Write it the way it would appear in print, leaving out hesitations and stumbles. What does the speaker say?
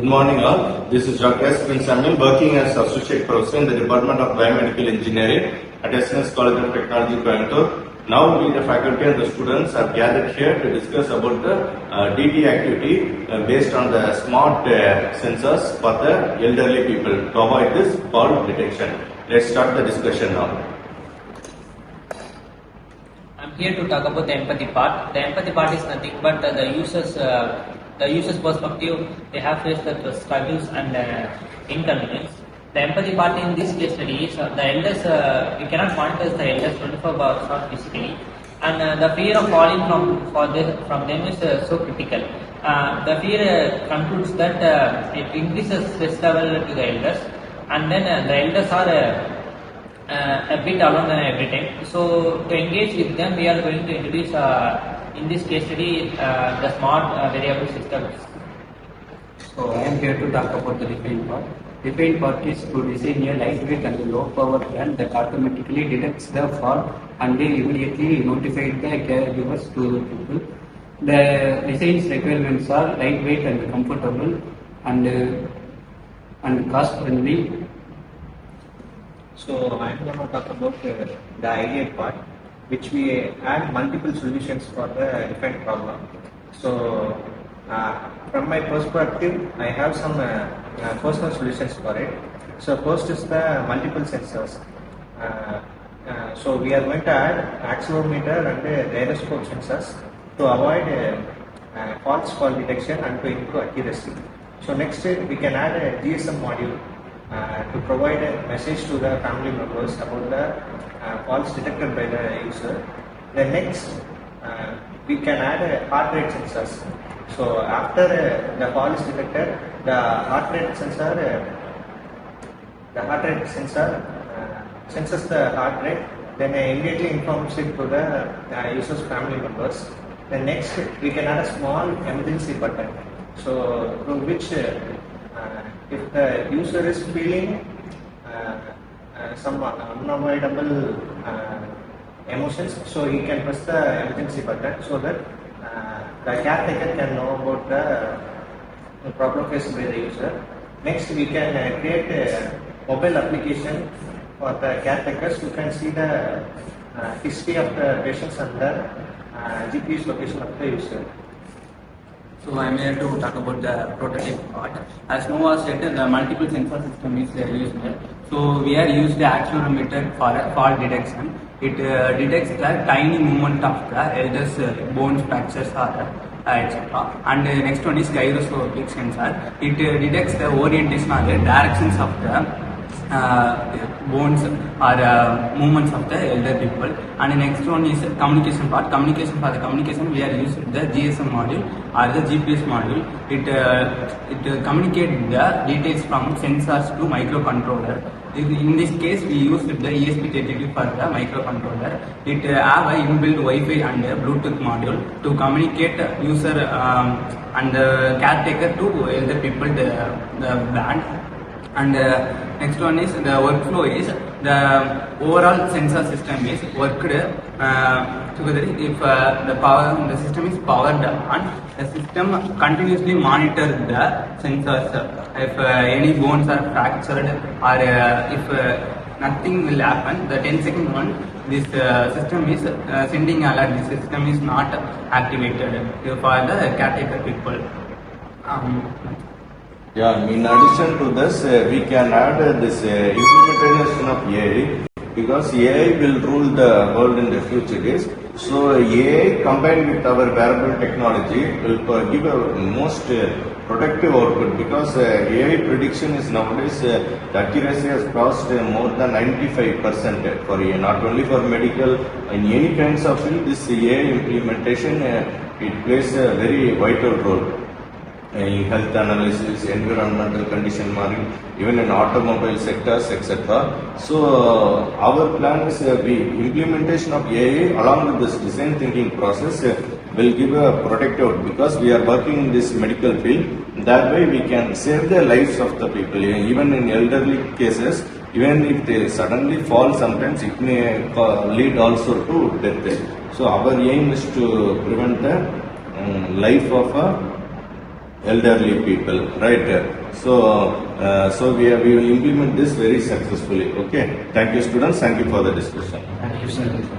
morning all. This is Dr. S. Prince Samuel, working as Associate Professor in the Department of Biomedical Engineering at SNS College of Technology, Coimbatore. Now we, the faculty and the students, are gathered here to discuss about the DT activity based on the smart sensors for the elderly people to avoid this fall detection. Let's start the discussion now. I'm here to talk about the empathy part. The empathy part is nothing but the user's perspective. They have faced the struggles and inconvenience. The empathy part in this case study is the elders. We cannot monitor the elders 24 hours physically, and the fear of falling from them is so critical. The fear concludes that it increases stress level to the elders, and then the elders are a bit alone every time. So to engage with them, we are going to introduce in this case study the smart variable systems. So I am here to talk about the define part. Define part is to design a lightweight and low power plan that automatically detects the fall and then immediately notify the caregivers to the people. The design's requirements are lightweight and comfortable and cost friendly. So I am going to talk about the ideal part, which we add multiple solutions for the different problem. So from my perspective, I have some personal solutions for it. So first is the multiple sensors. So we are going to add accelerometer and gyroscope sensors to avoid false fall detection and to improve accuracy. So next we can add a GSM module to provide a message to the family members about the faults detected by the user. Then next we can add a heart rate sensors. So after the fall is detected, the heart rate sensor senses the heart rate, then immediately informs it to the user's family members. Then next we can add a small emergency button. So through which if the user is feeling some unavoidable emotions, so he can press the emergency button so that the caretaker can know about the problem faced by the user. Next, we can create a mobile application for the caretakers who can see the history of the patients and the GPS location of the user. So I am here to talk about the prototype part. As Noah said, the multiple sensor system is used here. So we are used the accelerometer for fall detection. It detects the tiny movement of the elders' bones, fractures, or etc. And next one is gyroscopic sensor. It detects the orientation or the directions of the bones or movements of the elder people. And the next one is communication part. For the communication, we are using the GSM module or the GPS module. It communicates the details from sensors to microcontroller. In this case, we use the ESP32 for the microcontroller. It have a inbuilt Wi-Fi and Bluetooth module to communicate user and the caretaker to elder people the band. And next one is the workflow is the overall sensor system is worked together. If the system is powered on, the system continuously monitors the sensors. If any bones are fractured or if nothing will happen, the 10-second one, this system is sending alert. This system is not activated for the caretaker people. Yeah, in addition to this, we can add this implementation of AI, because AI will rule the world in the future days. So AI combined with our wearable technology will give a most productive output, because AI prediction is nowadays the accuracy has crossed more than 95% for AI, not only for medical, in any kinds of field. This AI implementation it plays a very vital role in health analysis, environmental condition modeling, even in automobile sectors, etc. So our plan is the implementation of AI along with this design thinking process will give a productive, because we are working in this medical field. That way we can save the lives of the people. Even in elderly cases, even if they suddenly fall, sometimes it may lead also to death. So our aim is to prevent the life of elderly people, right? So we will implement this very successfully. Okay. Thank you, students. Thank you for the discussion. Thank you, sir.